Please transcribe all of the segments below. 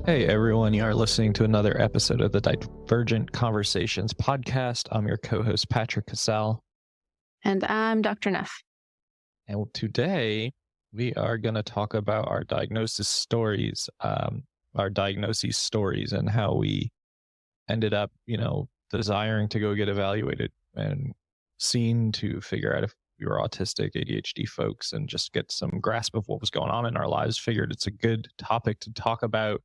Hey everyone, you are listening to another episode of the Divergent Conversations podcast. I'm your co-host Patrick Casal, And I'm Dr. Neff. and today we are going to talk about our diagnosis stories, and how we ended up, desiring to go get evaluated and seen to figure out if we were autistic, ADHD folks, and just get some grasp of what was going on in our lives. Figured it's a good topic to talk about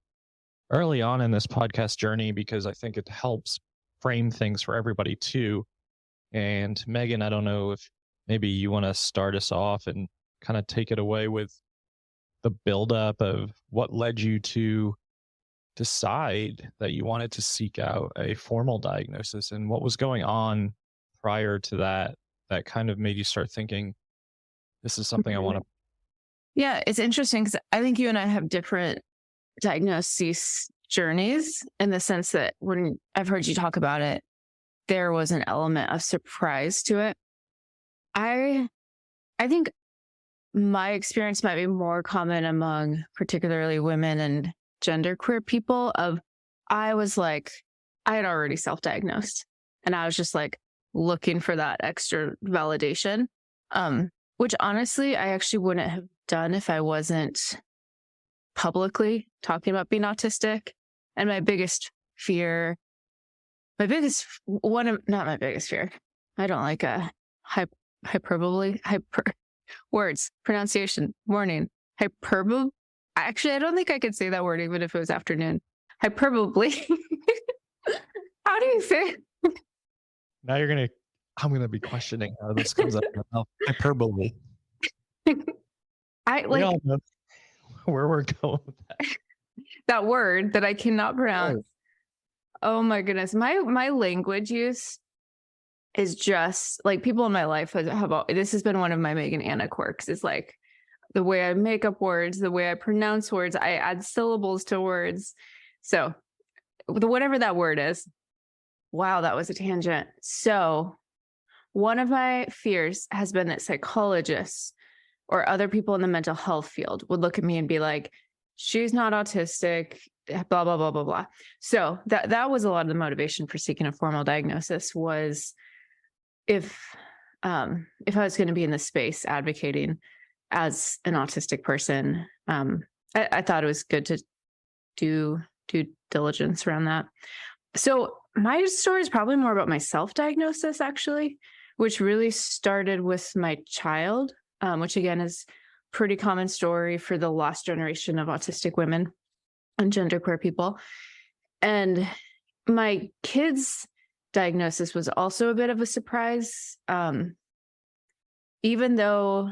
early on in this podcast journey because I think it helps frame things for everybody too. And Megan, I don't know if maybe you want to start us off and kind of take it away with the buildup of what led you to decide that you wanted to seek out a formal diagnosis and what was going on prior to that that kind of made you start thinking, this is something I want to. Yeah, it's interesting because I think you and I have different diagnosis journeys in the sense that when I've heard you talk about it, there was an element of surprise to it. I think my experience might be more common among particularly women and genderqueer people I had already self-diagnosed and I was just like looking for that extra validation, which honestly, I actually wouldn't have done if I wasn't publicly talking about being autistic. And not my biggest fear, I don't like pronunciation, morning, hyperbole. Actually, I don't think I could say that word even if it was afternoon. Hyperbole. How do you say it? Now I'm going to be questioning how this comes up in my mouth. Hyperbole. We all know where we're going with that. That word that I cannot pronounce. Yes. Oh my goodness. My language use is just like people in my life this has been one of my Megan Anna quirks, is like the way I make up words, the way I pronounce words, I add syllables to words. So whatever that word is. Wow, that was a tangent. So one of my fears has been that psychologists or other people in the mental health field would look at me and be like, she's not autistic, blah, blah, blah, blah, blah. So that was a lot of the motivation for seeking a formal diagnosis, was if I was going to be in this space advocating as an autistic person, I thought it was good to do due diligence around that. So my story is probably more about my self-diagnosis, actually, which really started with my child, which again is pretty common story for the lost generation of autistic women and genderqueer people. And my kid's diagnosis was also a bit of a surprise, even though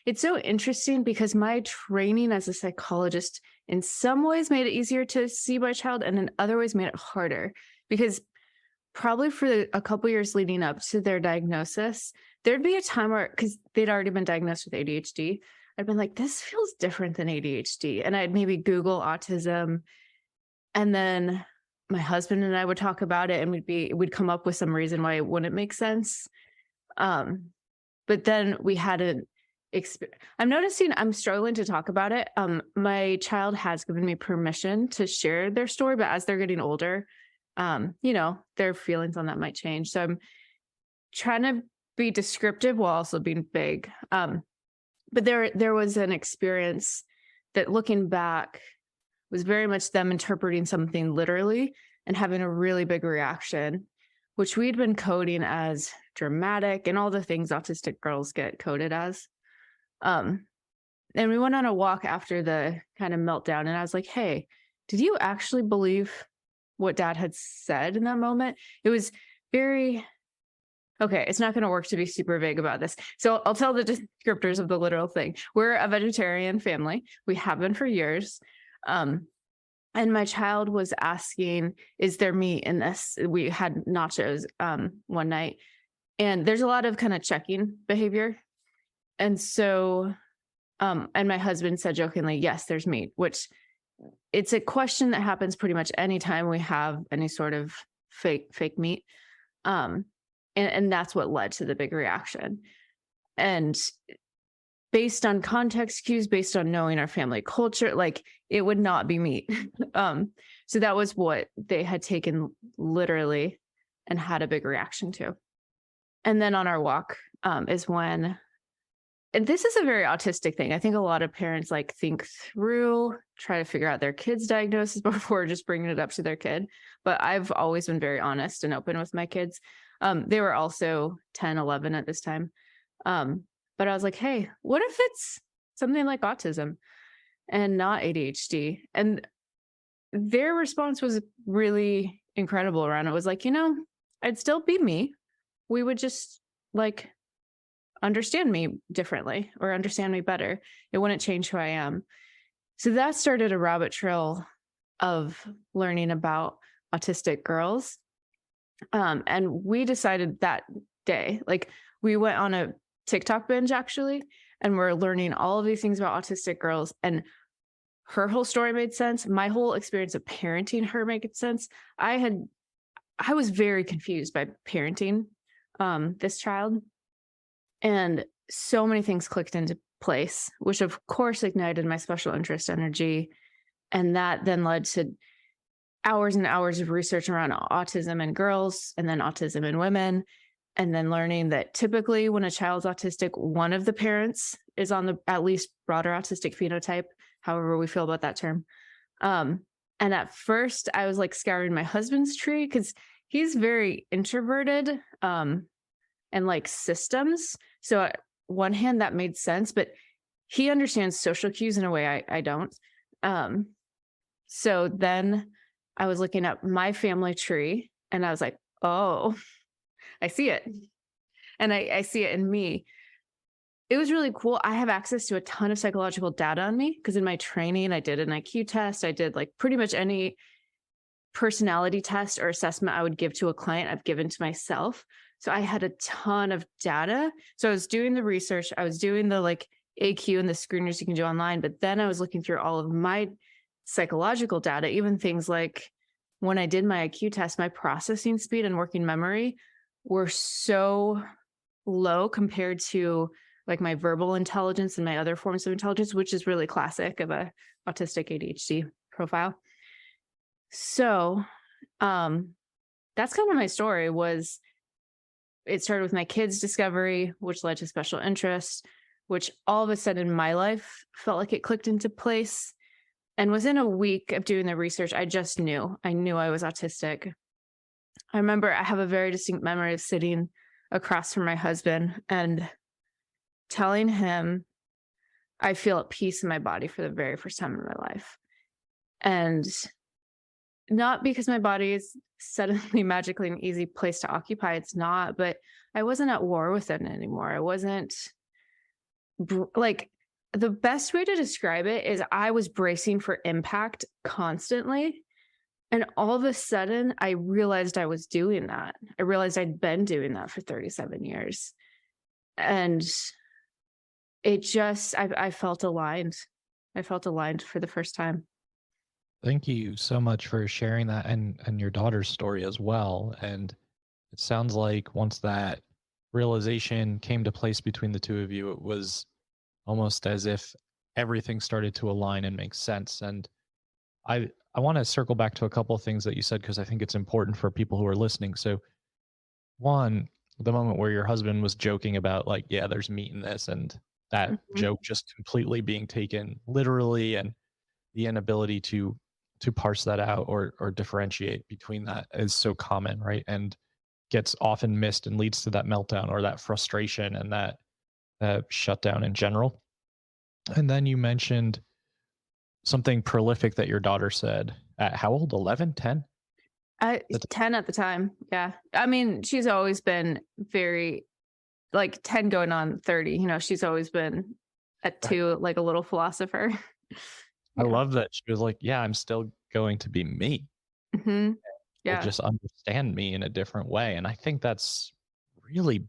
it's so interesting because my training as a psychologist in some ways made it easier to see my child and in other ways made it harder, because probably for a couple years leading up to their diagnosis, there'd be a time where, because they'd already been diagnosed with ADHD, I'd been like, this feels different than ADHD. And I'd maybe Google autism. And then my husband and I would talk about it and we'd come up with some reason why it wouldn't make sense. But then we had I'm noticing I'm struggling to talk about it. My child has given me permission to share their story, but as they're getting older, their feelings on that might change. So I'm trying to be descriptive while also being vague. But there was an experience that, looking back, was very much them interpreting something literally and having a really big reaction, which we'd been coding as dramatic and all the things autistic girls get coded as. And we went on a walk after the kind of meltdown, and I was like, hey, did you actually believe what Dad had said in that moment? It was very... Okay, it's not going to work to be super vague about this. So I'll tell the descriptors of the literal thing. We're a vegetarian family. We have been for years. And my child was asking, is there meat in this? We had nachos one night. And there's a lot of kind of checking behavior. And so, and my husband said jokingly, yes, there's meat, which it's a question that happens pretty much anytime we have any sort of fake meat. And that's what led to the big reaction. And based on context cues, based on knowing our family culture, like it would not be meat. So that was what they had taken literally and had a big reaction to. And then on our walk is when, and this is a very autistic thing. I think a lot of parents like think through, try to figure out their kid's diagnosis before just bringing it up to their kid. But I've always been very honest and open with my kids. They were also 10, 11 at this time. But I was like, hey, what if it's something like autism and not ADHD? And their response was really incredible around it. Was like, I'd still be me. We would just like understand me differently or understand me better. It wouldn't change who I am. So that started a rabbit trail of learning about autistic girls. And we decided that day, like we went on a TikTok binge actually, and we're learning all of these things about autistic girls, and her whole story made sense. My whole experience of parenting her made sense. I was very confused by parenting this child, and so many things clicked into place, which of course ignited my special interest energy. And that then led to hours and hours of research around autism in girls and then autism in women. And then learning that typically when a child's autistic, one of the parents is on the at least broader autistic phenotype, however we feel about that term. And at first I was like scouring my husband's tree because he's very introverted and like systems. So on one hand that made sense, but he understands social cues in a way I don't. So then I was looking up my family tree and I was like, oh, I see it. And I see it in me. It was really cool. I have access to a ton of psychological data on me because in my training, I did an IQ test. I did like pretty much any personality test or assessment I would give to a client, I've given to myself. So I had a ton of data. So I was doing the research. I was doing the like AQ and the screeners you can do online. But then I was looking through all of my psychological data, even things like when I did my IQ test, my processing speed and working memory were so low compared to like my verbal intelligence and my other forms of intelligence, which is really classic of a autistic ADHD profile. So that's kind of my story. Was it started with my kids' discovery, which led to special interest, which all of a sudden in my life felt like it clicked into place. And within a week of doing the research, I knew I was autistic. I remember I have a very distinct memory of sitting across from my husband and telling him I feel at peace in my body for the very first time in my life. And not because my body is suddenly magically an easy place to occupy. It's not, but I wasn't at war with it anymore. I wasn't like, the best way to describe it is I was bracing for impact constantly. And all of a sudden, I realized I was doing that. I realized I'd been doing that for 37 years. And it just, I felt aligned. I felt aligned for the first time. Thank you so much for sharing that and your daughter's story as well. And it sounds like once that realization came to place between the two of you, it was almost as if everything started to align and make sense. And I want to circle back to a couple of things that you said because I think it's important for people who are listening. So one, the moment where your husband was joking about like, yeah, there's meat in this, and that joke just completely being taken literally, and the inability to parse that out or differentiate between that is so common, right? And gets often missed and leads to that meltdown or that frustration and that shutdown in general. And then you mentioned something prolific that your daughter said at how old? 11, 10? 10 at the time. Yeah. I mean, she's always been very like 10 going on 30, she's always been at 2, like a little philosopher. I love that she was like, yeah, I'm still going to be me. Mm-hmm. Yeah. Just understand me in a different way. And I think that's really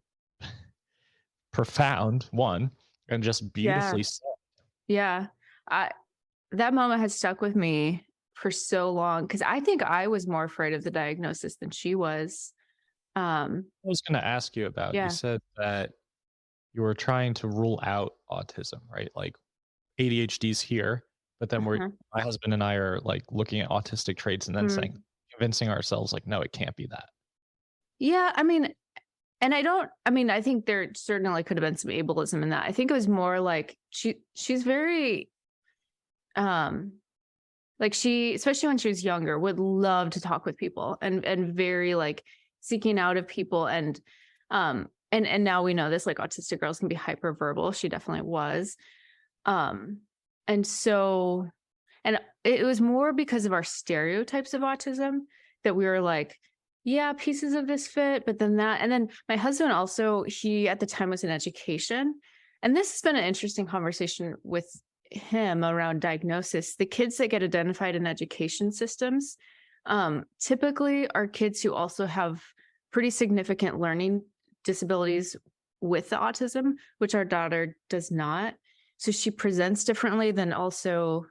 profound, one, and just beautifully said. Yeah. That moment has stuck with me for so long because I think I was more afraid of the diagnosis than she was. I was going to ask you about, you said that you were trying to rule out autism, right? Like ADHD's here, but then Uh-huh. my husband and I are like looking at autistic traits and then saying, Mm. convincing ourselves like, no, it can't be that. Yeah, I mean, and I think there certainly could have been some ableism in that. I think it was more like she's very um like she, especially when she was younger, would love to talk with people and very like seeking out of people and now we know this, like autistic girls can be hyperverbal. She definitely was. Um and so and it was more because of our stereotypes of autism that we were like, yeah, pieces of this fit, but then that. And then my husband also, he at the time was in education. And this has been an interesting conversation with him around diagnosis. The kids that get identified in education systems typically are kids who also have pretty significant learning disabilities with the autism, which our daughter does not. So she presents differently than also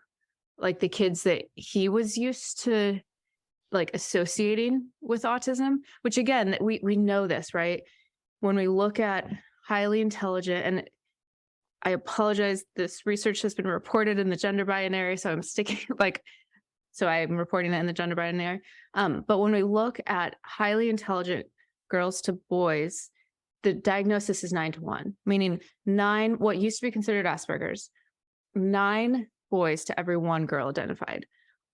like the kids that he was used to like associating with autism, which again, we know this, right? When we look at highly intelligent, and I apologize, this research has been reported in the gender binary, so I'm sticking like, so I'm reporting it in the gender binary. But when we look at highly intelligent girls to boys, the diagnosis is 9-to-1, meaning 9, what used to be considered Asperger's, 9 boys to every 1 girl identified.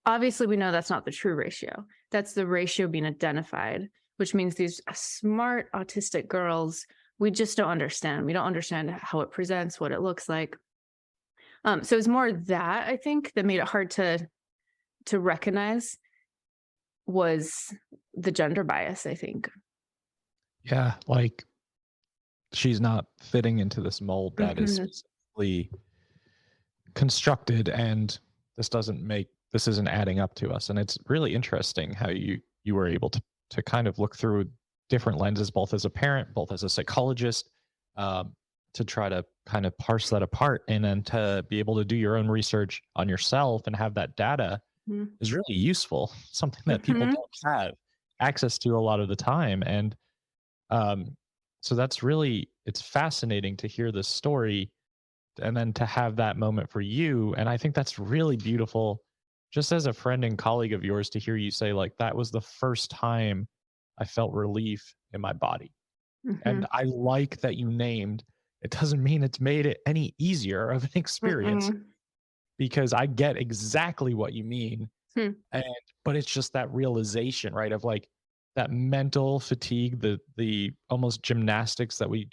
Obviously, we know that's not the true ratio. That's the ratio being identified, which means these smart autistic girls, we just don't understand. We don't understand how it presents, what it looks like. So it's more that I think that made it hard to recognize was the gender bias, I think. Yeah. Like she's not fitting into this mold that is Mhm. specifically constructed, and this isn't adding up to us. And it's really interesting how you were able to kind of look through different lenses, both as a parent, both as a psychologist, um, to try to kind of parse that apart, and then to be able to do your own research on yourself and have that data Mhm. is really useful, something that people Mhm. don't have access to a lot of the time. And um, so that's really, it's fascinating to hear this story and then to have that moment for you. And I think that's really beautiful, just as a friend and colleague of yours, to hear you say, like, that was the first time I felt relief in my body. And Mhm. I like that you named, it doesn't mean it's made it any easier of an experience, Mm-mm. because I get exactly what you mean. Hmm. And but it's just that realization, right? Of like that mental fatigue, the almost gymnastics that we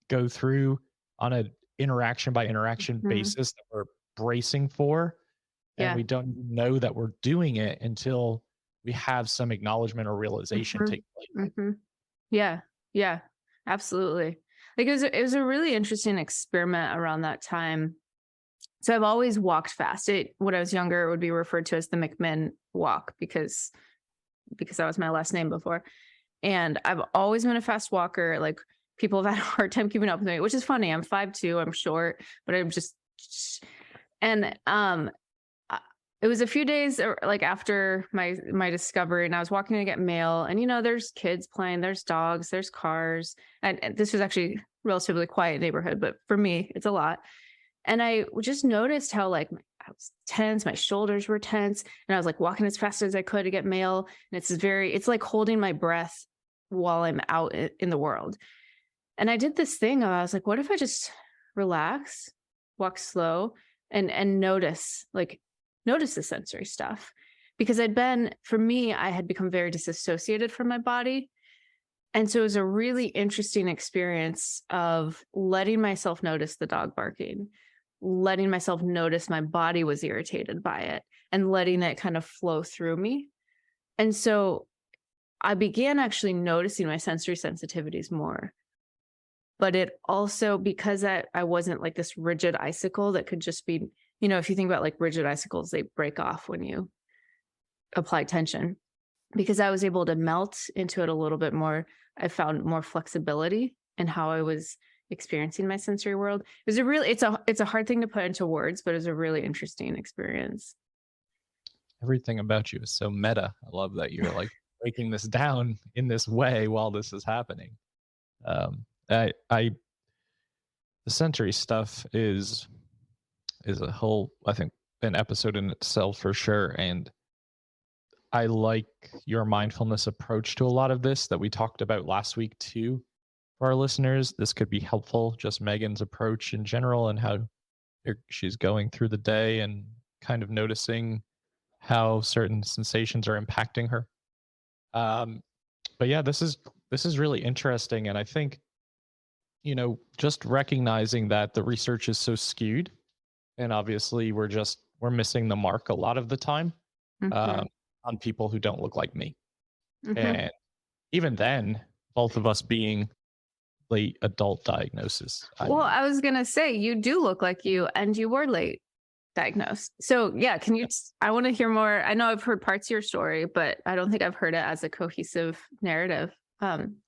go through on a interaction by interaction Mhm. basis that we're bracing for. And Yeah. we don't even know that we're doing it until we have some acknowledgement or realization Mhm. take place. Mhm. Yeah. Yeah. Absolutely. Like it was a really interesting experiment around that time. So I've always walked fast. When I was younger, it would be referred to as the McMinn walk because that was my last name before. And I've always been a fast walker. Like people have had a hard time keeping up with me, which is funny. I'm 5'2", I'm short, but I'm just and uh, it was a few days like after my discovery, and I was walking to get mail, and there's kids playing, there's dogs, there's cars, and this was actually relatively quiet neighborhood, but for me it's a lot. And I just noticed how like I was tense, my shoulders were tense, and I was like walking as fast as I could to get mail. And it's like holding my breath while I'm out in the world. And I did this thing. I was like, what if I just relax, walk slow, and notice the sensory stuff? Because for me, I had become very disassociated from my body. And so it was a really interesting experience of letting myself notice the dog barking, letting myself notice my body was irritated by it, and letting it kind of flow through me. And so I began actually noticing my sensory sensitivities more. But it also, because I wasn't like this rigid icicle that could just be, if you think about like rigid icicles, they break off when you apply tension. Because I was able to melt into it a little bit more, I found more flexibility in how I was experiencing my sensory world. It was it's a hard thing to put into words, but it was a really interesting experience. Everything about you is so meta. I love that you're like breaking this down in this way while this is happening. I the sensory stuff is a whole, I think, an episode in itself for sure. And I like your mindfulness approach to a lot of this that we talked about last week too. For our listeners, this could be helpful. Just Megan's approach in general and how she's going through the day and kind of noticing how certain sensations are impacting her. Um, but yeah, this is really interesting, and I think just recognizing that the research is so skewed, and obviously we're missing the mark a lot of the time Mhm. um, on people who don't look like me, Mhm. and even then, both of us being late adult diagnosis. I Well, mean, I was gonna say you do look like you, and you were late diagnosed. So yeah, can you? I want to hear more. I know I've heard parts of your story, but I don't think I've heard it as a cohesive narrative. I'm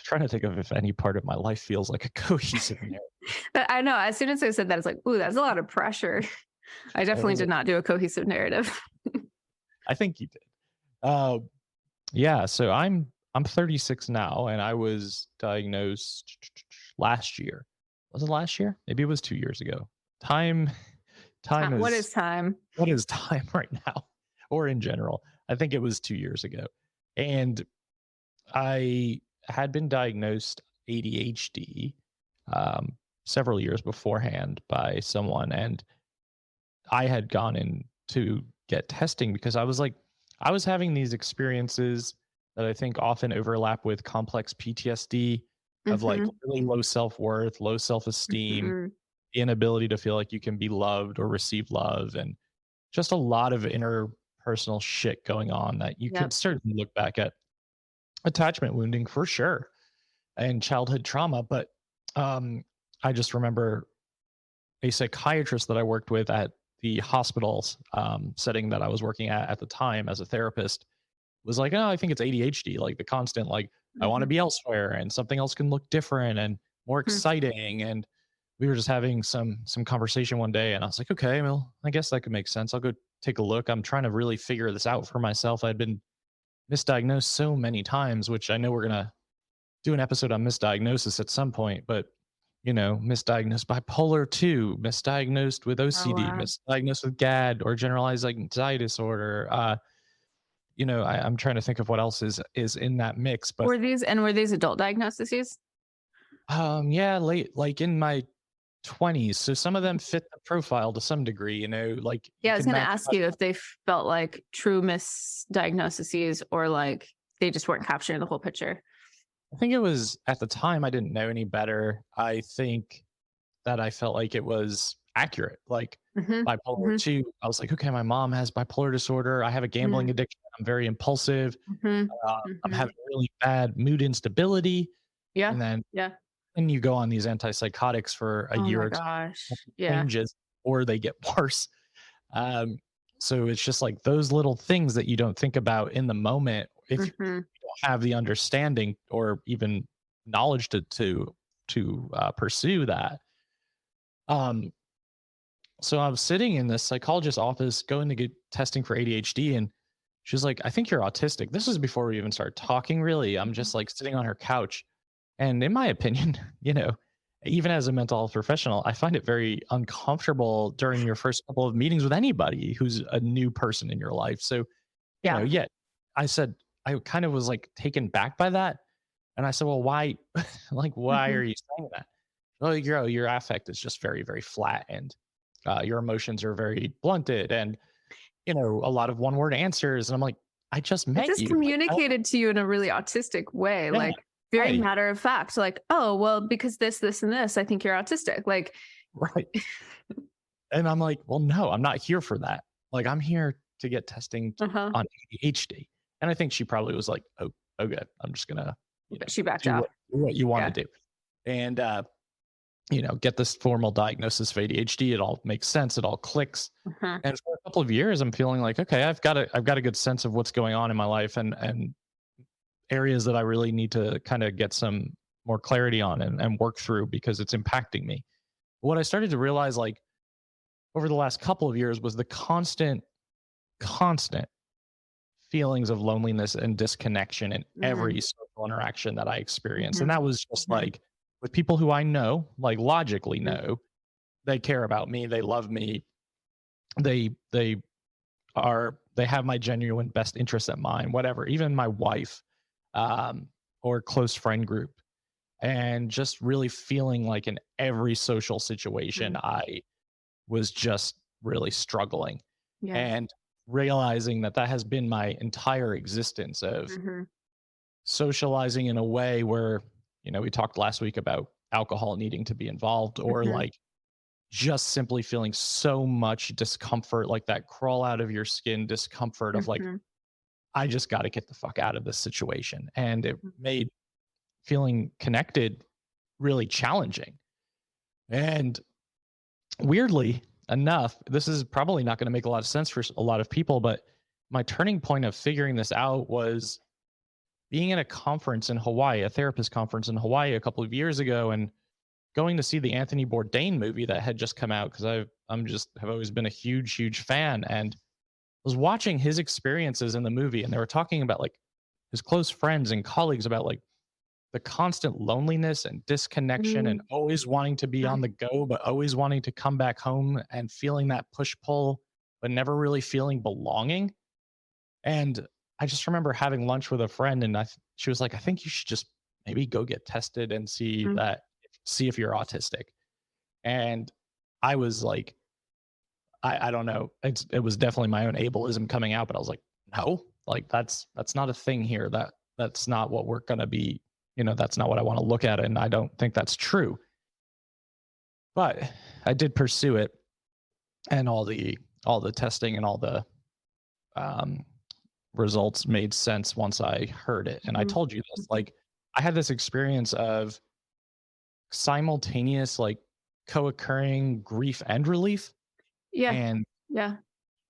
trying to think of if any part of my life feels like a cohesive narrative. But I know as soon as I said that, it's like, ooh, that's a lot of pressure. I It definitely is. did not do a cohesive narrative. I think you did. Uh, yeah. So I'm 36 now, and I was diagnosed last year. Was it last year? Maybe it was 2 years ago. Time, time What is is time? what is time right now, or in general. I think it was 2 years ago, and I had been diagnosed ADHD um, several years beforehand by someone, and I had gone in to get testing because I was having these experiences that I think often overlap with complex PTSD of like Mhm. really low self worth, low self esteem, Mhm. inability to feel like you can be loved or receive love, and just a lot of interpersonal shit going on that you could Yep. certainly look back at attachment wounding for sure and childhood trauma. But um, I just remember a psychiatrist that I worked with at the hospitals setting that I was working at the time as a therapist was like, "Oh, I think it's ADHD, like the constant, like, I want to Mhm. be elsewhere and something else can look different and more Mhm. exciting." And we were just having some conversation one day, and I was like, "Okay, well, I guess that could make sense. I'll go take a look. I'm trying to really figure this out for myself." I'd been misdiagnosed so many times, which I know we're gonna do an episode on misdiagnosis at some point, but misdiagnosed bipolar 2, misdiagnosed with Oh OCD, wow. misdiagnosed with GAD or generalized anxiety disorder. I'm trying to think of what else is in that mix, but Were these adult diagnoses? yeah, late like in my 20s. So some of them fit the profile to some degree, like you Yeah, I was can gonna match ask up. you if they felt like true misdiagnoses or like they just weren't capturing the whole picture. I think it was at the time I didn't know any better. I think that I felt like it was accurate. Like Mhm. bipolar Mhm. 2, I was like, okay, my mom has bipolar disorder. I have a gambling Mhm. addiction. I'm very impulsive. Mhm. I'm having Mhm. really bad mood instability. Yeah. And then Yeah. you go on these antipsychotics for a Oh year my or two, gosh. nothing Yeah. changes, or they get worse. Um, so it's just like those little things that you don't think about in the moment if you Mhm. don't have the understanding or even knowledge to pursue that. Um, so I was sitting in this psychologist's office going to get testing for ADHD, and she was like, "I think you're autistic." This was before we even started talking. Really, I'm Mhm. just like sitting on her couch, and in my opinion, even as a mental health professional, I find it very uncomfortable during your first couple of meetings with anybody who's a new person in your life. So, Yeah. yeah, I said I kind of was like taken back by that, and I said, "Well, why? Like, why are Mhm. you saying that?" Well, your affect is just very, very flat, and your emotions are very blunted, and a lot of one word answers. And I'm like, I just It met just you. Like, communicated to you in a really autistic way, yeah, like very right, matter of fact, like, "Oh, well, because this, and this, I think you're autistic." Like, right. And I'm like, well, no, I'm not here for that. Like, I'm here to get testing uh-huh. on ADHD. And I think she probably was like, oh, okay, I'm just gonna, But she backed do off. what you want to Yeah. do. And get this formal diagnosis of ADHD. It all makes sense. It all clicks. Uh-huh. And for a couple of years, I'm feeling like, okay, I've got a good sense of what's going on in my life and areas that I really need to kind of get some more clarity on and work through because it's impacting me. What I started to realize, like over the last couple of years, was the constant feelings of loneliness and disconnection in every Mhm. social interaction that I experienced. And Mhm. that was just Mhm. like with people who I know, like logically know, they care about me, they love me, they they have my genuine best interests at mind, whatever, even my wife, um, or close friend group. And just really feeling like in every social situation, Mhm. I was just really struggling Yeah. and realizing that that has been my entire existence of Mhm. socializing in a way where, we talked last week about alcohol needing to be involved, or Mhm. like just simply feeling so much discomfort, like that crawl out of your skin discomfort of like, Mhm. I just got to get the fuck out of this situation. And it made feeling connected really challenging. And weirdly enough, this is probably not going to make a lot of sense for a lot of people, but my turning point of figuring this out was being at a conference in Hawaii, a therapist conference in Hawaii a couple of years ago, and going to see the Anthony Bourdain movie that had just come out because I'm just have always been a huge fan, and was watching his experiences in the movie, and they were talking about like his close friends and colleagues about like the constant loneliness and disconnection and Mm. always wanting to be on the go, but always wanting to come back home and feeling that push pull, but never really feeling belonging. And I just remember having lunch with a friend, and she was like, I think you should just maybe go get tested and Mm. see if you're autistic. And I was like, I don't know. It was definitely my own ableism coming out, but I was like, no, like that's not a thing here. That's not what we're gonna be, that's not what I want to look at. And I don't think that's true. But I did pursue it, and all the testing and all the um results made sense once I heard it. And I Mhm. told you this, Mhm. like I had this experience of simultaneous, like co-occurring grief and relief. Yeah. And Yeah.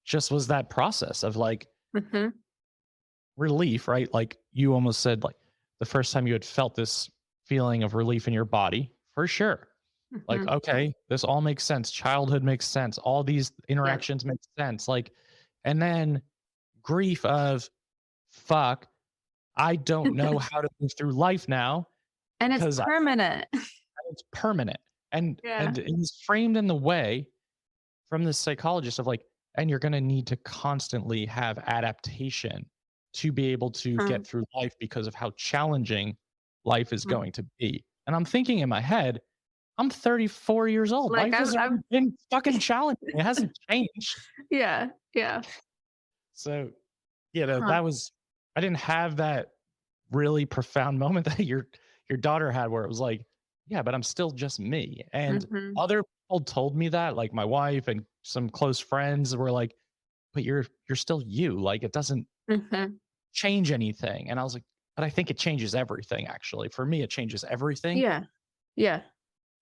just was that process of like Mhm. relief, right? Like you almost said, like the first time you had felt this feeling of relief in your body, for sure. Like, Mhm. okay, this all makes sense. Childhood makes sense. All these Yep. interactions make sense. Like, and then grief of fuck, I don't know how to move through life now And it's because permanent. it's permanent. And Yeah. and it was framed in the way from this psychologist of like, and you're going to need to constantly have adaptation to be able to Mhm. get through life because of how challenging life is Mhm. going to be. And I'm thinking in my head, I'm 34 years old. Like Life has already I'm been fucking challenging. It hasn't changed. yeah. Yeah. So, Huh. that was, I didn't have that really profound moment that your daughter had where it was like, yeah, but I'm still just me. And Mhm. other people told me that, like my wife and some close friends were like, but you're still you. Like it doesn't Mhm. change anything. And I was like, but I think it changes everything actually. For me, it changes everything. Yeah. Yeah.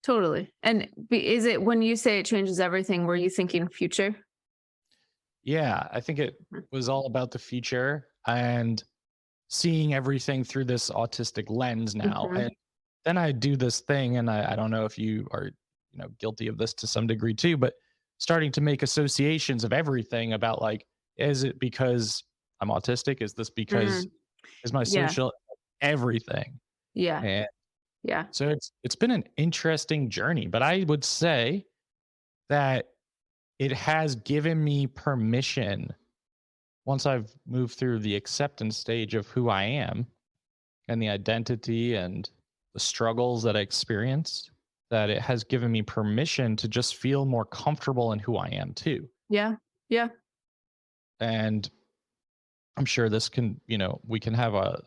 Totally. And is it when you say it changes everything, were you thinking future? Yeah, I think it Mhm. was all about the future and seeing everything through this autistic lens now. Mhm. And then I do this thing, and I don't know if you are, guilty of this to some degree too, but starting to make associations of everything about like, is it because I'm autistic? Is this because Mm. is my Yeah. social everything? Yeah. And Yeah. so it's been an interesting journey, but I would say that it has given me permission once I've moved through the acceptance stage of who I am and the identity and the struggles that I experienced, that it has given me permission to just feel more comfortable in who I am too. Yeah. Yeah. And I'm sure this can, we can have a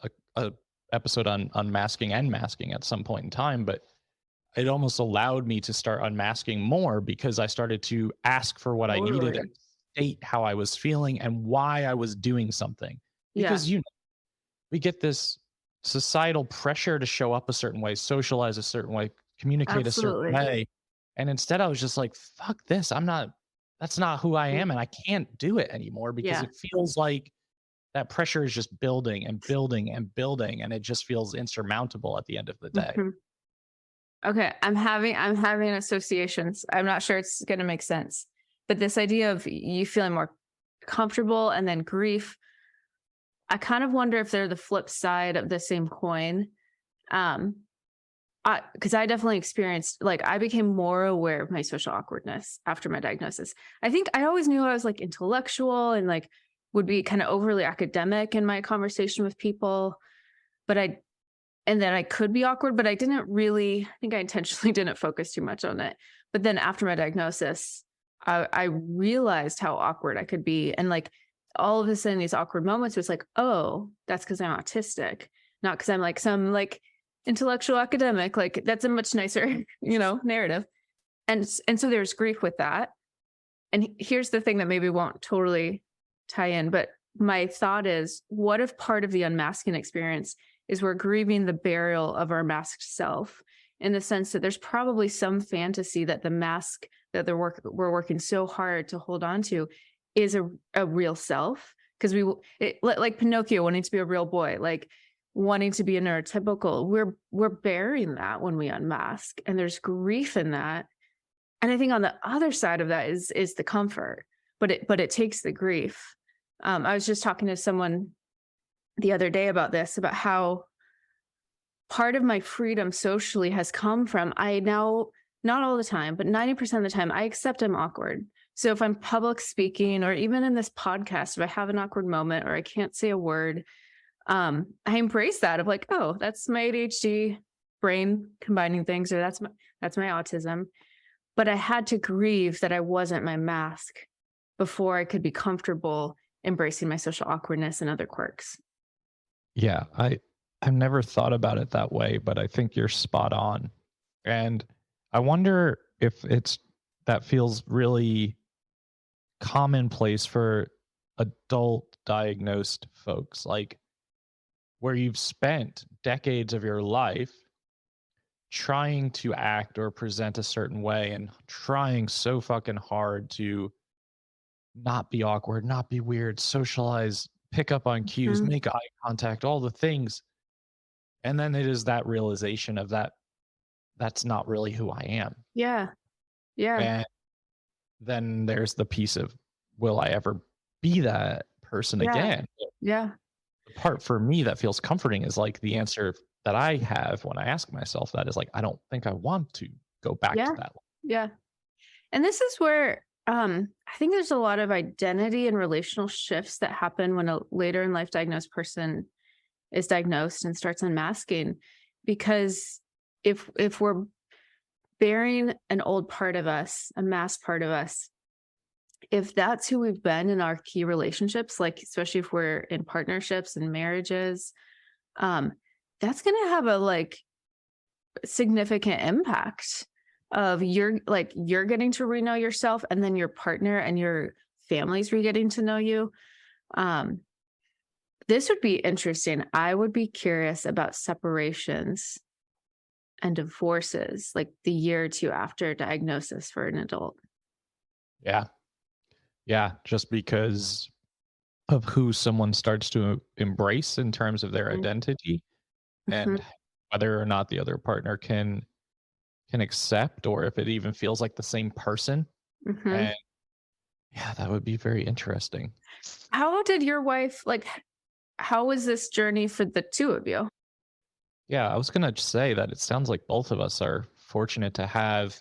episode on unmasking and masking at some point in time, but it almost allowed me to start unmasking more because I started to ask for what I needed and Totally. state how I was feeling and why I was doing something. Yeah. Because we get this societal pressure to show up a certain way, socialize a certain way, communicate a certain Absolutely. way. And instead I was just like, fuck this. That's not who I Mm. am. And I can't do it anymore because Yeah. it feels like that pressure is just building and building and building. And it just feels insurmountable at the end of the day. Mhm. Okay, I'm having associations. I'm not sure it's gonna make sense. But this idea of you feeling more comfortable and then grief, I kind of wonder if they're the flip side of the same coin. Um, because I definitely experienced, like, I became more aware of my social awkwardness after my diagnosis. I think I always knew I was like intellectual and like would be kind of overly academic in my conversation with people, but and then I could be awkward, but I didn't really, I think I intentionally didn't focus too much on it. But then after my diagnosis, I realized how awkward I could be. And like all of a sudden, these awkward moments was like, oh, that's because I'm autistic, not because I'm like some like intellectual academic. Like that's a much nicer, narrative. And so there's grief with that. And here's the thing that maybe won't totally tie in, but my thought is, what if part of the unmasking experience is we're grieving the burial of our masked self, in the sense that there's probably some fantasy that the mask that we're working so hard to hold on to is a real self. Because like Pinocchio wanting to be a real boy, like wanting to be a neurotypical, we're burying that when we unmask, and there's grief in that. And I think on the other side of that is the comfort, but it takes the grief. I was just talking to someone the other day about this, about how part of my freedom socially has come from, I now, not all the time, but 90% of the time, I accept I'm awkward. So if I'm public speaking, or even in this podcast, if I have an awkward moment or I can't say a word, I embrace that of like, oh, that's my ADHD brain combining things, or that's my autism. But I had to grieve that I wasn't my mask before I could be comfortable embracing my social awkwardness and other quirks. Yeah, I've never thought about it that way, but I think you're spot on. And I wonder if that feels really commonplace for adult diagnosed folks, like where you've spent decades of your life trying to act or present a certain way and trying so fucking hard to not be awkward, not be weird, socialize, pick up on cues, Mhm. make eye contact, all the things. And then it is that realization of that's not really who I am. Yeah. Yeah. And then there's the piece of, will I ever be that person Yeah. again? Yeah. The part for me that feels comforting is like the answer that I have when I ask myself that is like, I don't think I want to go back to Yeah. that. Yeah. And this is where I think there's a lot of identity and relational shifts that happen when a later in life diagnosed person is diagnosed and starts unmasking. Because if we're burying an old part of us, a masked part of us, if that's who we've been in our key relationships, like especially if we're in partnerships and marriages, that's gonna have a like significant impact of you're getting to re-know yourself, and then your partner and your family's re-getting to know you. Um, this would be interesting. I would be curious about separations and divorces like the year or two after diagnosis for an adult. Yeah. Yeah. Just because of who someone starts to embrace in terms of their identity, Mhm. and whether or not the other partner can accept, or if it even feels like the same person. Mhm. And yeah, that would be very interesting. How did your wife like how was this journey for the two of you? Yeah, I was gonna say that it sounds like both of us are fortunate to have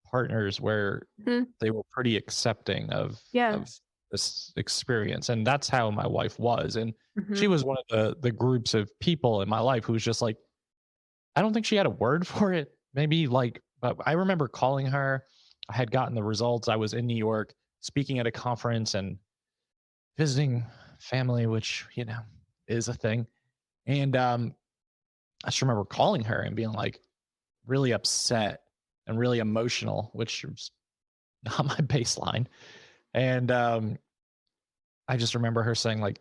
partners where Mhm. they were pretty accepting Yeah. of this experience, and that's how my wife was. And she Mhm. was one of the groups of people in my life who was just like, I don't think she had a word for it. Maybe like, but I remember calling her. I had gotten the results. I was in New York speaking at a conference and visiting family, which, is a thing. And I just remember calling her and being like really upset and really emotional, which was not my baseline. And I just remember her saying, like,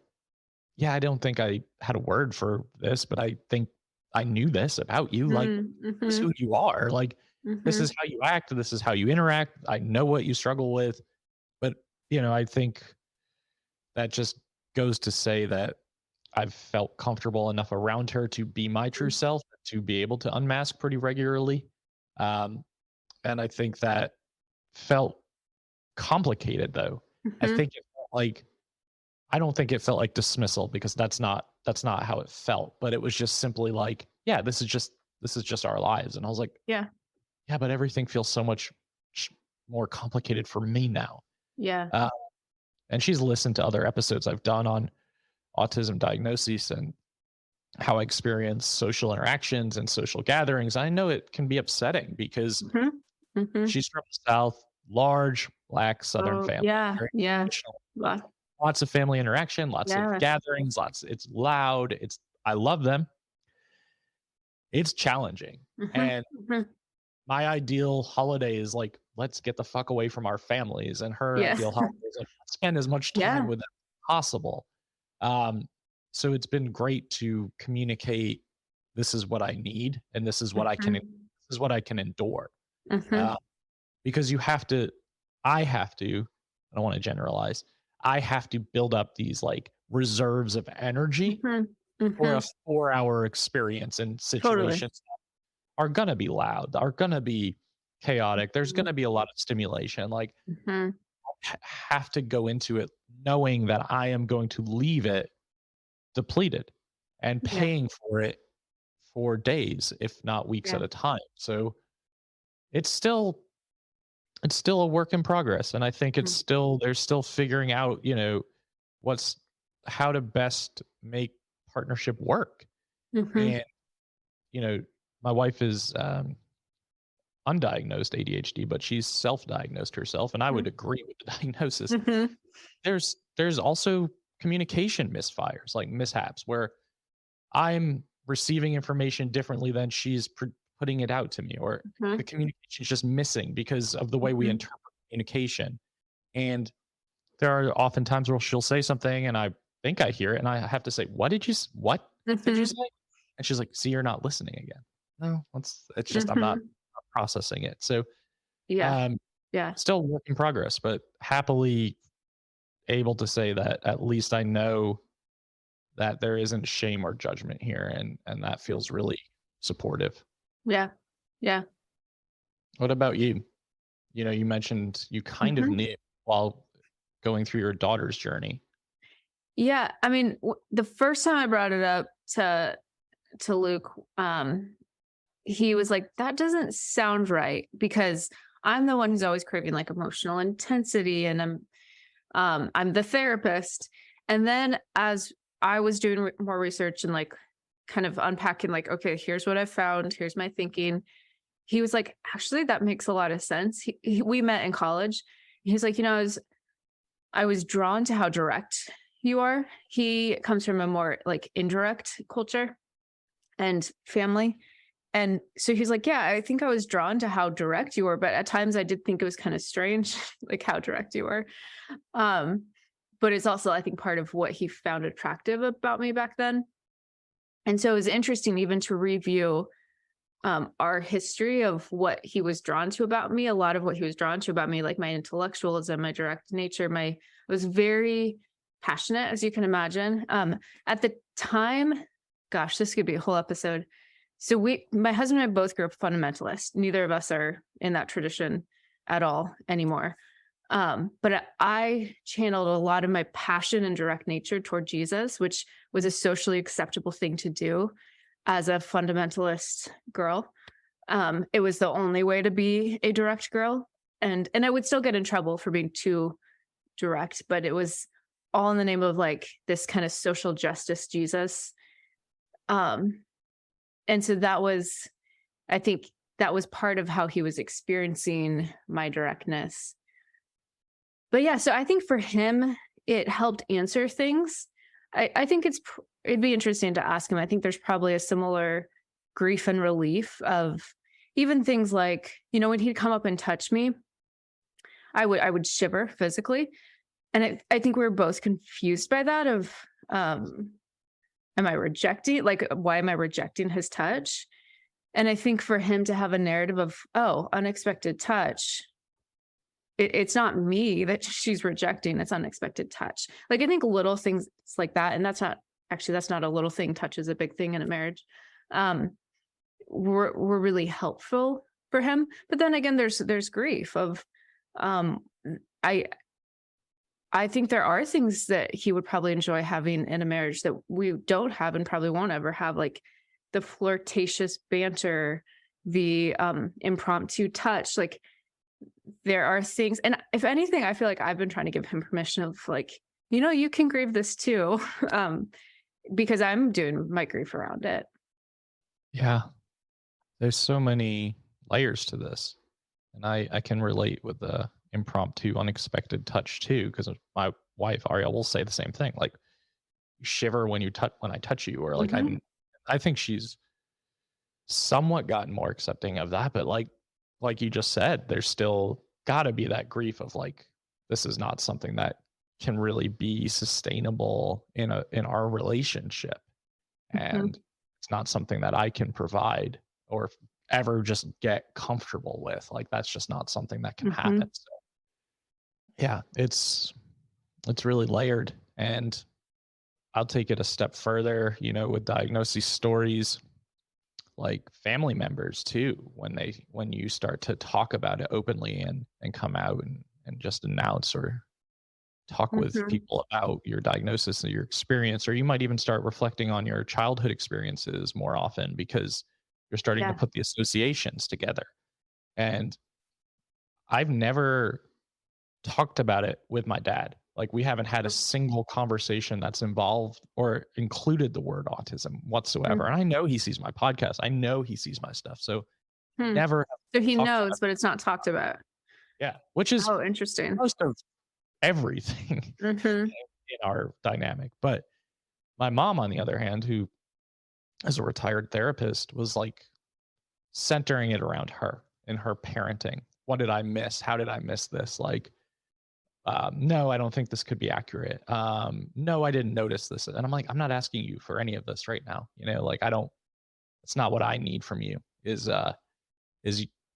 yeah, I don't think I had a word for this, but I think I knew this about you. Like, Mm, this is who mhm. you are. Like, this is Mhm. how you act. This is how you interact. I know what you struggle with. But, I think that just goes to say that I've felt comfortable enough around her to be my true self, to be able to unmask pretty regularly. Um, and I think that felt complicated though. I Mhm. think it felt like I don't think it felt like dismissal, because that's not how it felt, but it was just simply like, yeah, this is just our lives. And I was like, Yeah. yeah, but everything feels so much more complicated for me now. Yeah. Uh, and she's listened to other episodes I've done on autism diagnosis and how I experience social interactions and social gatherings. I know it can be upsetting because Hmm. Hmm. she's from the South, large Black Southern Oh, family, yeah. very Yeah. traditional, Wow. lots of family interaction, lots of Yeah. gatherings, it's loud. I love them. It's challenging. Hmm. And Hmm. my ideal holiday is like, let's get the fuck away from our families. And her Yeah. ideal holiday is like, let's spend as much time Yeah. with them as possible. Um, so it's been great to communicate, this is what I need, and Hmm. this is what I can endure. Hmm. Uh, because I have to, I don't want to generalize, I have to build up these like reserves of energy Hmm. for Hmm. a 4-hour experience in Totally. situations are gonna be loud, are gonna be chaotic. There's Hmm. gonna be a lot of stimulation. Like, Hmm. have to go into it knowing that I am going to leave it depleted and Yeah. paying for it for days, if not weeks Yeah. at a time. So it's still it's still a work in progress. And I think they're still figuring out, what's how to best make partnership work. Hmm. And, you know, my wife is undiagnosed ADHD, but she's self-diagnosed herself, and I would agree with the diagnosis. Hmm. There's also communication misfires, like mishaps, where I'm receiving information differently than she's putting it out to me, or the Hmm. communication is just missing because of the way we Hmm. interpret communication. And there are often times where she'll say something, and I think I hear it, and I have to say, what did you Hmm. say?" And she's like, "See, you're not listening again." No, it's just I'm not Hmm. processing it. So Yeah. um, Yeah. still work in progress, but happily able to say that at least I know that there isn't shame or judgment here, and that feels really supportive. Yeah. Yeah. What about you? You mentioned you kind of Hmm. knew while going through your daughter's journey. Yeah. I mean, the first time I brought it up to Luke, he was like, "That doesn't sound right," because I'm the one who's always craving like emotional intensity, and I'm the therapist. And then as I was doing more research and like kind of unpacking, like, okay, here's what I found, here's my thinking. He was like, actually, that makes a lot of sense. We met in college. He's like, I was drawn to how direct you are. He comes from a more like indirect culture and family. And so he's like, yeah, I think I was drawn to how direct you were, but at times I did think it was kind of strange, like how direct you were. Um, but it's also, I think, part of what he found attractive about me back then. And so it was interesting even to review our history of what he was drawn to about me. A lot of what he was drawn to about me, like my intellectualism, my direct nature, I was very passionate, as you can imagine. At the time, gosh, this could be a whole episode. So my husband and I both grew up fundamentalist. Neither of us are in that tradition at all anymore. But I channeled a lot of my passion and direct nature toward Jesus, which was a socially acceptable thing to do as a fundamentalist girl. It was the only way to be a direct girl. And I would still get in trouble for being too direct, but it was all in the name of like this kind of social justice Jesus. Um, and so I think that was part of how he was experiencing my directness. But yeah, so I think for him, it helped answer things. I think it'd be interesting to ask him. I think there's probably a similar grief and relief of even things like, when he'd come up and touch me, I would shiver physically. And I think we were both confused by that of, am I rejecting, like, why am I rejecting his touch? And I think for him to have a narrative of, oh, unexpected touch, it's not me that she's rejecting, it's unexpected touch. Like, I think little things like that, and that's not a little thing. Touch is a big thing in a marriage. Um, were really helpful for him. But then again, there's grief of, um, I I think there are things that he would probably enjoy having in a marriage that we don't have and probably won't ever have, like the flirtatious banter, the impromptu touch. Like, there are things, and if anything, I feel like I've been trying to give him permission of like, you can grieve this too, because I'm doing my grief around it. Yeah. There's so many layers to this. And I can relate with the impromptu, unexpected touch too, because my wife Aria will say the same thing. Like, you shiver when I touch you, or like Hmm. I think she's somewhat gotten more accepting of that, but like you just said, there's still got to be that grief of like, this is not something that can really be sustainable in our relationship, Hmm. and it's not something that I can provide or ever just get comfortable with. Like, that's just not something that can Hmm. happen. So yeah, it's really layered. And I'll take it a step further, with diagnosis stories, like family members too, when you start to talk about it openly and come out and just announce or talk with Hmm. people about your diagnosis or your experience, or you might even start reflecting on your childhood experiences more often because you're starting to Yeah. put the associations together. And I've never talked about it with my dad. Like, we haven't had a single conversation that's involved or included the word autism whatsoever. And I know he sees my podcast. I know he sees my stuff. So Hmm. never have So he talked about knows, it. but it's not talked about. Yeah, which is Oh, interesting. most of everything Hmm. in our dynamic. But my mom, on the other hand, who as a retired therapist, was like centering it around her and her parenting. What did I miss? How did I miss this? Like, no, I don't think this could be accurate. No, I didn't notice this. And I'm like, I'm not asking you for any of this right now. Like, I don't, it's not what I need from you is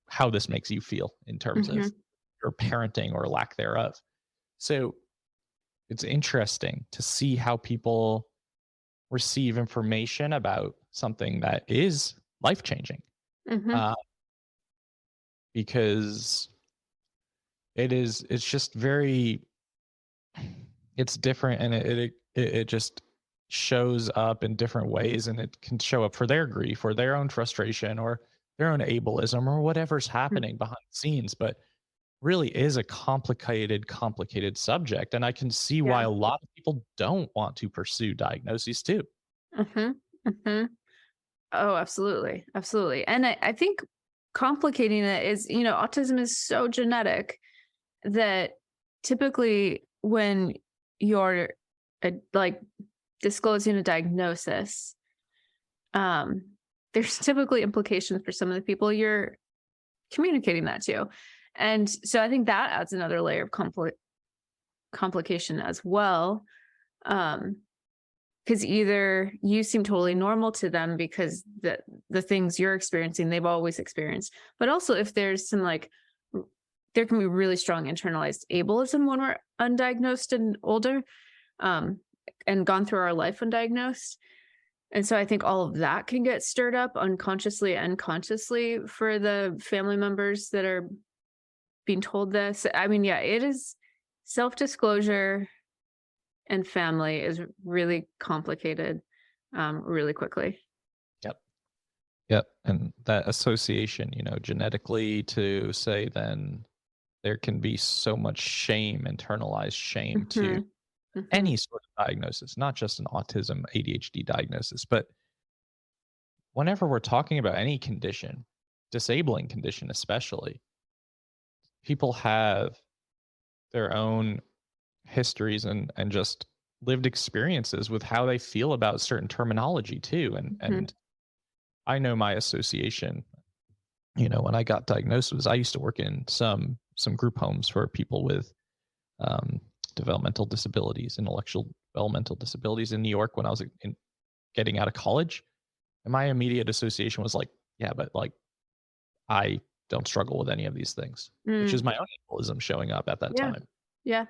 how this makes you feel in terms of Hmm. your parenting or lack thereof. So it's interesting to see how people receive information about something that is life changing, Hmm. uh, because it's just very, it's different, and it just shows up in different ways, and it can show up for their grief or their own frustration or their own ableism or whatever's happening behind the scenes. But really is a complicated subject, and I can see why Yeah. a lot of people don't want to pursue diagnoses too. Hmm. Hmm. Oh, absolutely. Absolutely. And I think complicating it is, autism is so genetic that typically when you're like disclosing a diagnosis, um, there's typically implications for some of the people you're communicating that to. And so I think that adds another layer of complication as well. Um, because either you seem totally normal to them because the things you're experiencing they've always experienced, but also if there's some like there can be really strong internalized ableism when we're undiagnosed and older, um, and gone through our life undiagnosed. And so I think all of that can get stirred up unconsciously and consciously for the family members that are being told this. I mean, yeah, it is self disclosure and family is really complicated, really quickly. Yep. Yep. And that association, genetically, to say, then there can be so much shame, internalized shame, to Mhm, mhm, any sort of diagnosis, not just an autism, ADHD diagnosis, but whenever we're talking about any condition, disabling condition especially, people have their own histories and just lived experiences with how they feel about certain terminology too. And mhm, I know my association, when I got diagnosed, was I used to work in some group homes for people with um, developmental disabilities, intellectual developmental disabilities in New York when I was getting out of college. And my immediate association was like, yeah, but like, I don't struggle with any of these things, which is mm, my own ableism showing up at that yeah, time. yeah,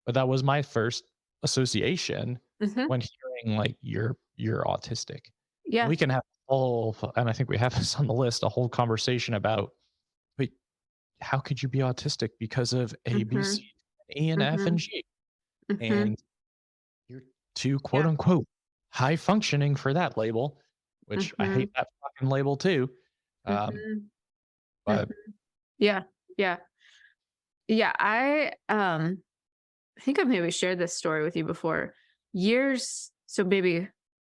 But that was my first association mhm, when hearing like, you're autistic. And yeah, we can have a whole, and I think we have this on the list, a whole conversation about, wait, how could you be autistic because of A, B, C, mhm, E, and F, and mhm, G? mhm, And you're too, quote yeah, unquote, high functioning for that label, which I Mhm. hate that fucking label too. Um, Mhm. Mhm. but Yeah. Yeah. Yeah. I think I've maybe shared this story with you before. So maybe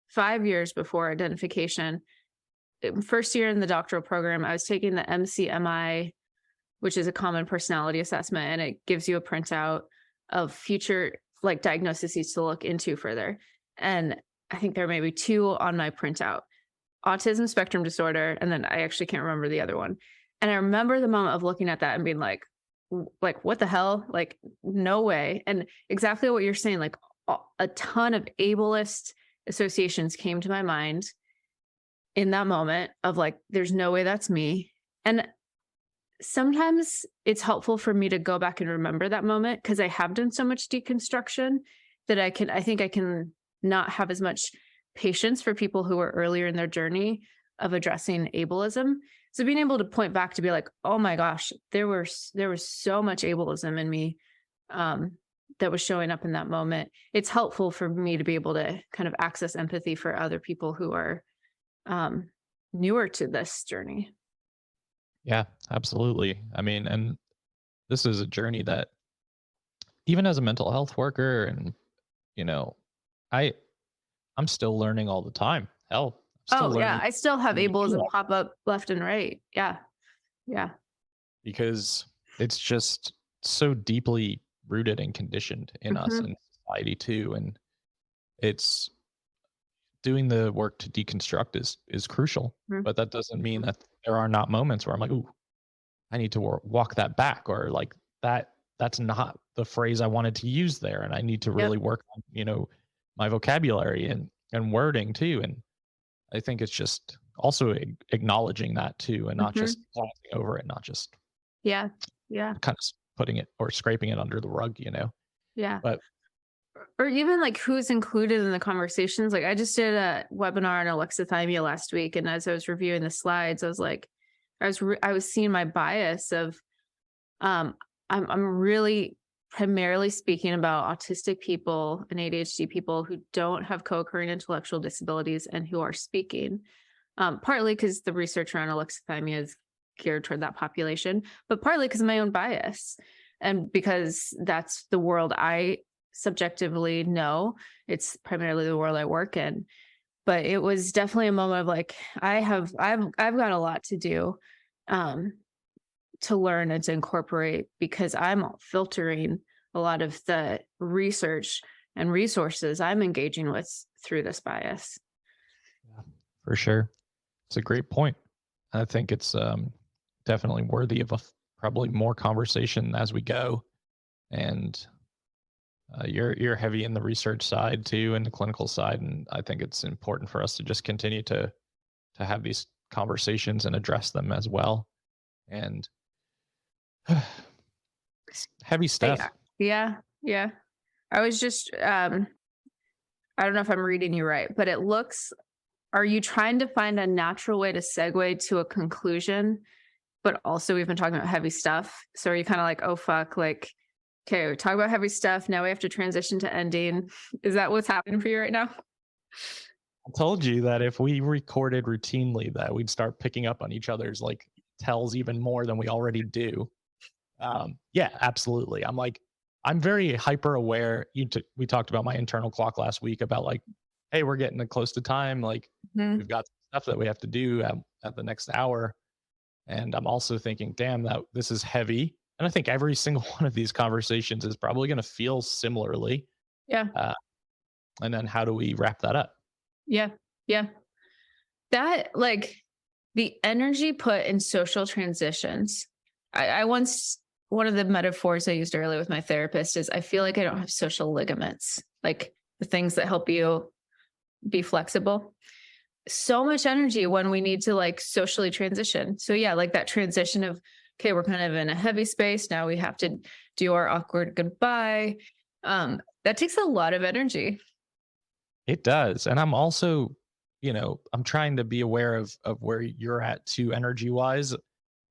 5 years before identification, first year in the doctoral program, I was taking the MCMI, which is a common personality assessment, and it gives you a printout of future like diagnoses to look into further. And I think there may be two on my printout: autism spectrum disorder, and then I actually can't remember the other one. And I remember the moment of looking at that and being like, like what the hell? Like, no way. And exactly what you're saying, like a ton of ableist associations came to my mind in that moment of like, there's no way that's me. And sometimes it's helpful for me to go back and remember that moment because I have done so much deconstruction that I think I can not have as much patience for people who are earlier in their journey of addressing ableism. So being able to point back to be like, oh my gosh, there was so much ableism in me, um, that was showing up in that moment. It's helpful for me to be able to kind of access empathy for other people who are, um, newer to this journey. yeah, absolutely. I mean, and this is a journey that even as a mental health worker and, you know, I I'm still learning all the time. Hell, I'm still Oh, yeah, learning I still have from you ableism pop up left and right. Yeah, yeah. because it's just so deeply rooted and conditioned in us Mhm, and society too. And it's doing the work to deconstruct is crucial. mhm, But that doesn't mean mhm. that there are not moments where I'm like, ooh, I need to walk that back, or like that's not the phrase I wanted to use there, and I need to Yep. really work on my vocabulary and wording too. And I think it's just also acknowledging that too, and not just Mhm. glossing over it, not just Yeah, yeah, kind of putting it or scraping it under the rug. yeah. But Or even, like, who's included in the conversations. Like, I just did a webinar on alexithymia last week, and as I was reviewing the slides, I was like, I was seeing my bias of, um, I'm really primarily speaking about autistic people and ADHD people who don't have co-occurring intellectual disabilities and who are speaking. Partly because the research around alexithymia is geared toward that population, but partly because of my own bias and because that's the world I subjectively know. It's primarily the world I work in. But it was definitely a moment of like, I've got a lot to do, um, to learn and to incorporate because I'm filtering a lot of the research and resources I'm engaging with through this bias. yeah, for sure, it's a great point. I think it's definitely worthy of probably more conversation as we go. And you're heavy in the research side too, and the clinical side, and I think it's important for us to just continue to have these conversations and address them as well. And it's heavy Yeah. stuff. Yeah. Yeah. I was just, I don't know if I'm reading you right, but it looks, are you trying to find a natural way to segue to a conclusion? But also, we've been talking about heavy stuff. So are you kind of like, oh, fuck, like, okay, we talk about heavy stuff. Now we have to transition to ending. Is that what's happening for you right now? I told you that if we recorded routinely, that we'd start picking up on each other's like tells even more than we already do. Yeah, absolutely. I'm very hyper aware. We talked about my internal clock last week about like, hey, we're getting close to time. Like, Mhm. we've got stuff that we have to do at the next hour. And I'm also thinking, damn, that this is heavy. And I think every single one of these conversations is probably going to feel similarly. Yeah. Uh, and then how do we wrap that up? Yeah. Yeah. That, like, the energy put in social transitions. I once, one of the metaphors I used earlier with my therapist is I feel like I don't have social ligaments, like the things that help you be flexible. So much energy when we need to like socially transition. So yeah, like that transition of, okay, we're kind of in a heavy space. Now we have to do our awkward goodbye. That takes a lot of energy. It does. And I'm also, I'm trying to be aware of where you're at too, energy wise.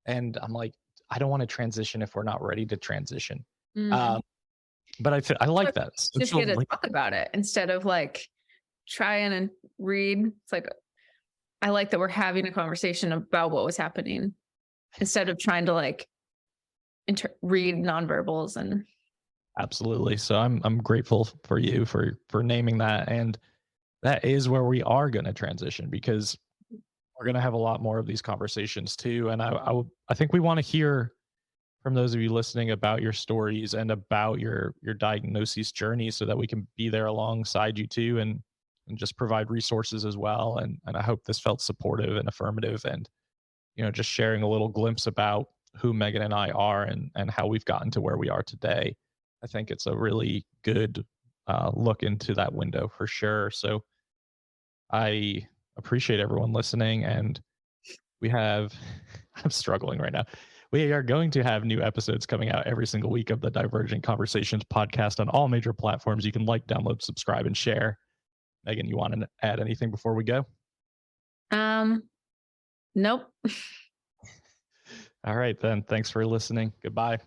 And I'm like, I don't want to transition if we're not ready to transition. Mm. Um, but I like But that. just It's get to like, talk about it instead of like trying and read. It's like, I like that we're having a conversation about what was happening instead of trying to like read nonverbals and Absolutely. So I'm grateful for you for naming that, and that is where we are going to transition, because we're going to have a lot more of these conversations too. And I think we want to hear from those of you listening about your stories and about your diagnosis journey, so that we can be there alongside you too, and just provide resources as well. And I hope this felt supportive and affirmative, and just sharing a little glimpse about who Megan and I are, and how we've gotten to where we are today. I think it's a really good look into that window for sure. So I appreciate everyone listening, and we have I'm struggling right now. We are going to have new episodes coming out every single week of the Divergent Conversations podcast on all major platforms. You can like, download, subscribe, and share. Megan, you want to add anything before we go? Nope. All right, then. Thanks for listening. Goodbye.